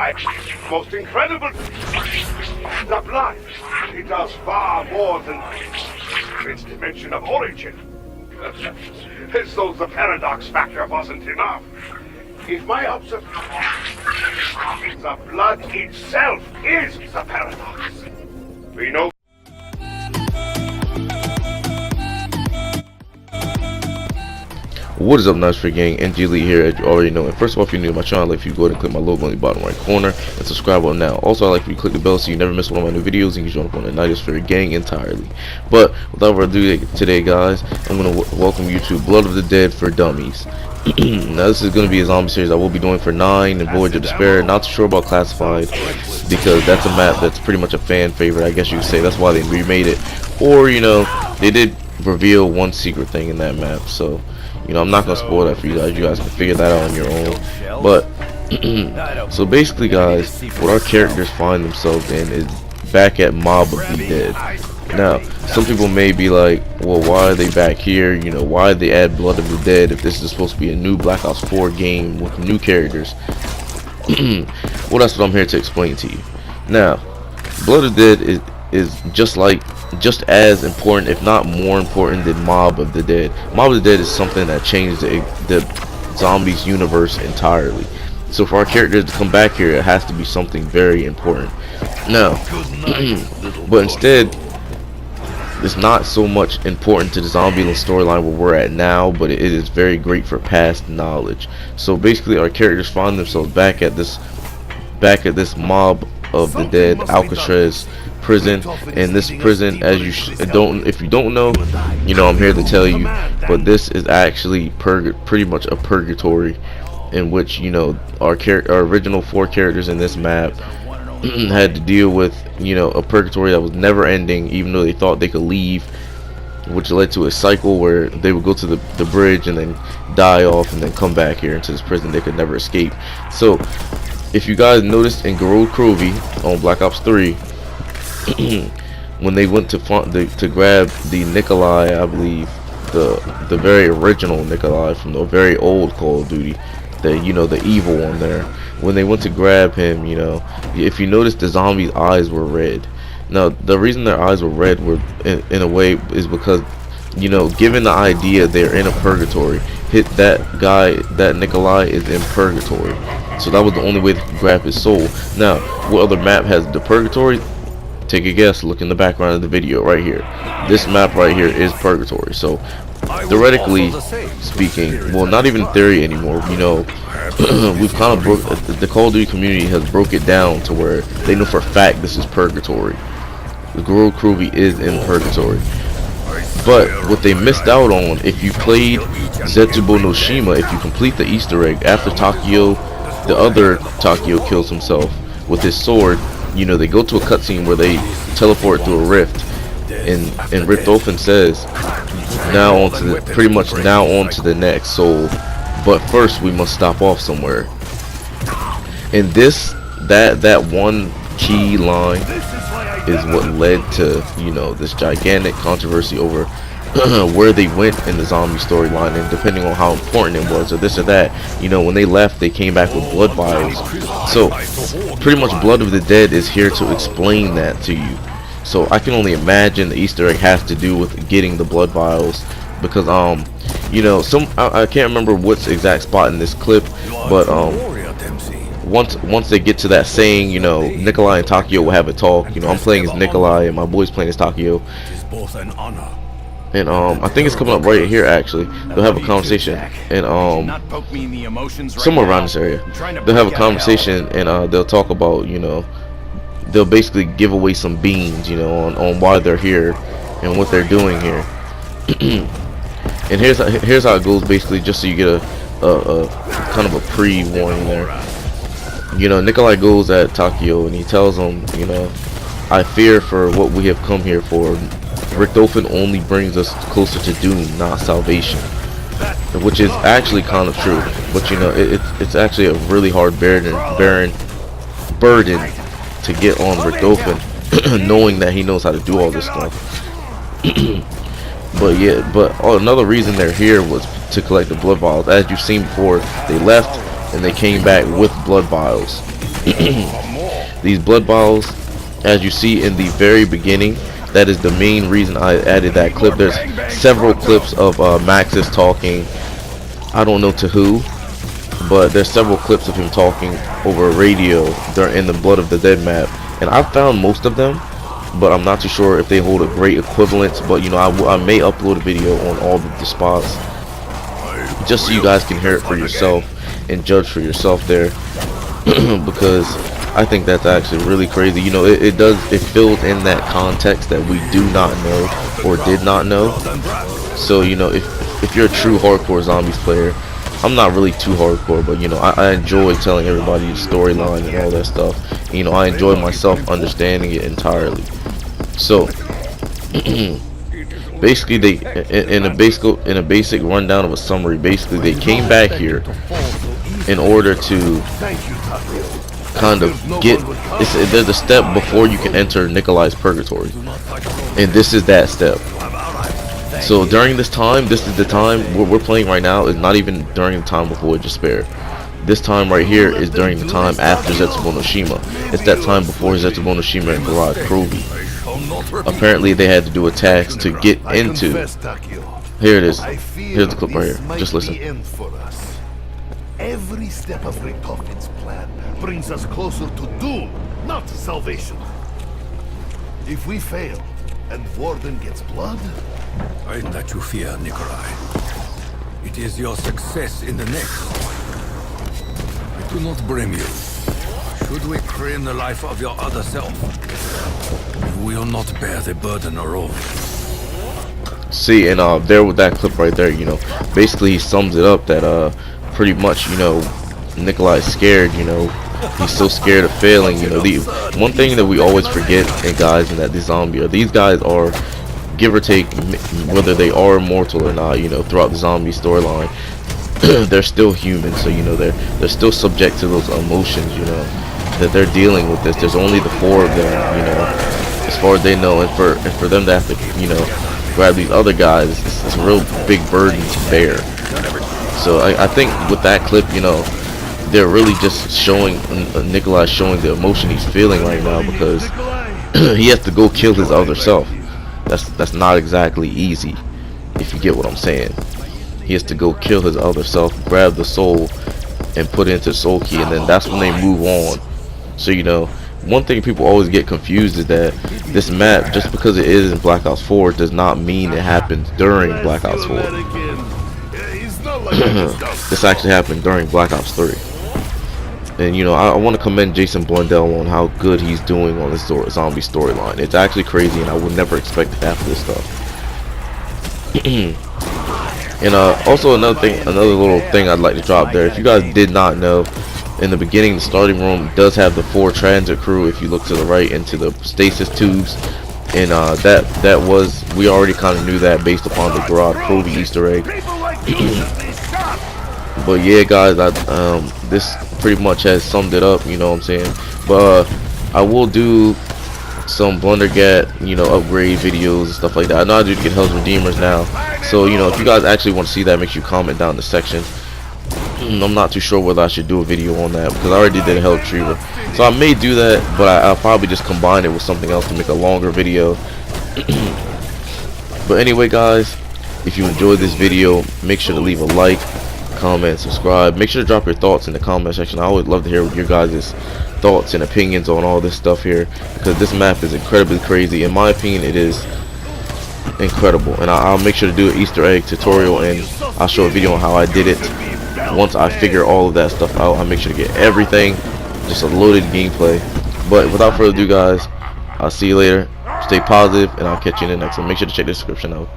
my most incredible. The blood, it does far more than its dimension of origin. As though the paradox factor wasn't enough. If my observation, the blood itself is the paradox. We know. What is up, Nice Free Gang? NG Lee here, as you already know. And first of all, if you're new to my channel, if you go ahead and click my logo in the bottom right corner and subscribe on now. Also, I'd like for you to click the bell so you never miss one of my new videos and you can join up on the Nice Free Gang entirely. But without further ado today, guys, I'm going to welcome you to Blood of the Dead for Dummies. Now, this is going to be a zombie series I will be doing for 9 and Voyage of Despair. Not too sure about Classified because that's a map that's pretty much a fan favorite, I guess you could say. That's why they remade it. Or, you know, they did reveal one secret thing in that map, so you know, I'm not gonna spoil that for you guys. You guys can figure that out on your own. But so basically, guys, what our characters find themselves in is back at Mob of the Dead. Now, some people may be like, well, why are they back here? You know, why did they add Blood of the Dead if this is supposed to be a new Black Ops 4 game with new characters? Well, that's what I'm here to explain to you. Now, Blood of the Dead is just as important, if not more important, than Mob of the Dead. Mob of the Dead is something that changed the zombies universe entirely. So for our characters to come back here, it has to be something very important. Now, but instead, it's not so much important to the Zombieland storyline where we're at now, but it is very great for past knowledge. So basically, our characters find themselves back at this Mob of the Dead Alcatraz prison. And this prison, as if you don't know, you know, I'm here to tell you, but this is actually pretty much a purgatory in which, you know, our original 4 characters in this map had to deal with, you know, a purgatory that was never ending, even though they thought they could leave, which led to a cycle where they would go to the bridge and then die off and then come back here into this prison they could never escape. So if you guys noticed in Garou Krovi on Black Ops 3, when they went to grab the Nikolai, I believe the very original Nikolai from the very old Call of Duty, the evil one there, when they went to grab him, you know, if you notice, the zombies' eyes were red. Now, the reason their eyes were red were in a way is because, you know, given the idea they're in a purgatory, that Nikolai is in purgatory, so that was the only way they could grab his soul. Now, what other map has the purgatory? Take a guess. Look in the background of the video right here. This map right here is purgatory. So theoretically speaking, well, not even theory anymore, you know, we've kind of broke, the Call of Duty community has broke it down to where they know for a fact this is purgatory. The Garou Krovi is in purgatory. But what they missed out on, if you played Zetsubo no Shima, if you complete the Easter egg after Takio, the other Takio kills himself with his sword, you know, they go to a cutscene where they teleport through a rift, and Rift Open says, now on to the next soul, but first we must stop off somewhere. And that one key line is what led to, you know, this gigantic controversy over where they went in the zombie storyline, and depending on how important it was or this or that, you know, when they left they came back with blood vials. So pretty much Blood of the Dead is here to explain that to you. So I can only imagine the Easter egg has to do with getting the blood vials, because you know, I can't remember what's exact spot in this clip, but once they get to that saying, you know, Nikolai and Takio will have a talk. You know, I'm playing as Nikolai and my boy's playing as Takio. And I think it's coming up right here actually. They'll have a conversation, and somewhere around this area. They'll have a conversation, and they'll talk about, you know, they'll basically give away some beans, you know, on why they're here and what they're doing here. And here's how it goes basically, just so you get a kind of a pre-warning there. You know, Nikolai goes at Takio and he tells him, you know, I fear for what we have come here for. Richtofen only brings us closer to doom, not salvation. Which is actually kind of true, but you know, it's actually a really hard burden to get on Richtofen, knowing that he knows how to do all this stuff. But yeah, another reason they're here was to collect the blood vials. As you've seen before, they left and they came back with blood vials. These blood bottles, as you see in the very beginning, that is the main reason I added that clip. There's several clips of Maxis talking. I don't know to who, but there's several clips of him talking over a radio during in the Blood of the Dead map, and I found most of them, but I'm not too sure if they hold a great equivalence. But you know, I may upload a video on all of the spots just so you guys can hear it for yourself and judge for yourself there. Because I think that's actually really crazy. You know, it fills in that context that we do not know or did not know. So you know, if you're a true hardcore zombies player, I'm not really too hardcore, but you know, I enjoy telling everybody the storyline and all that stuff. And, you know, I enjoy myself understanding it entirely. So basically, they in a basic rundown of a summary, basically they came back here in order to kind of get, there's a step before you can enter Nikolai's purgatory, and this is that step. So during this time, this is the time what we're playing right now is not even during the time before Despair. This time right here is during the time after Zetsubo no Shima. It's that time before Zetsubo no Shima and Garage Krovi. Apparently they had to do attacks to get into. Here it is. Here's the clip right here. Just listen. Every step of Richtofin's plan brings us closer to doom, not salvation. If we fail, and Warden gets blood, Ain't that you fear, Nikolai? It is your success in the next. I do not blame you. Should we claim the life of your other self, you will not bear the burden alone. See, and there with that clip right there, you know, basically he sums it up that pretty much, you know, Nikolai's scared, you know, he's so scared of failing. You know, the one thing that we always forget, and guys, and that these guys are, give or take, whether they are immortal or not, you know, throughout the zombie storyline, they're still human. So you know, they're still subject to those emotions, you know, that they're dealing with this. There's only the 4 of them, you know, as far as they know, and for them to have to, you know, grab these other guys, it's a real big burden to bear. So I think with that clip, you know, they're really just showing Nikolai showing the emotion he's feeling right now, because he has to go kill his other self. That's not exactly easy, if you get what I'm saying. He has to go kill his other self, grab the soul, and put it into Soul Key, and then that's when they move on. So you know, one thing people always get confused is that this map, just because it is in Black Ops 4, does not mean it happens during Black Ops 4. This actually happened during Black Ops 3. And you know, I want to commend Jason Blundell on how good he's doing on this zombie storyline. It's actually crazy, and I would never expect half of this stuff. And also another little thing I'd like to drop there. If you guys did not know, in the beginning, the starting room does have the 4 transit crew. If you look to the right into the stasis tubes, and that was, we already kind of knew that based upon the Garage Krovi Easter egg. But yeah, guys, this pretty much has summed it up, you know what I'm saying. But I will do some Blundergat, you know, upgrade videos and stuff like that. I know I do get Hell's Redeemers now, so you know, if you guys actually want to see that, make sure you comment down in the section. I'm not too sure whether I should do a video on that, because I already did a Hell Retriever, so I may do that, but I'll probably just combine it with something else to make a longer video. But anyway, guys, if you enjoyed this video, make sure to leave a like, comment, subscribe. Make sure to drop your thoughts in the comment section. I always love to hear your guys' thoughts and opinions on all this stuff here, because this map is incredibly crazy. In my opinion, it is incredible, and I'll make sure to do an Easter egg tutorial, and I'll show a video on how I did it. Once I figure all of that stuff out, I'll make sure to get everything, just a loaded gameplay. But without further ado, guys, I'll see you later. Stay positive, and I'll catch you in the next one. Make sure to check the description out.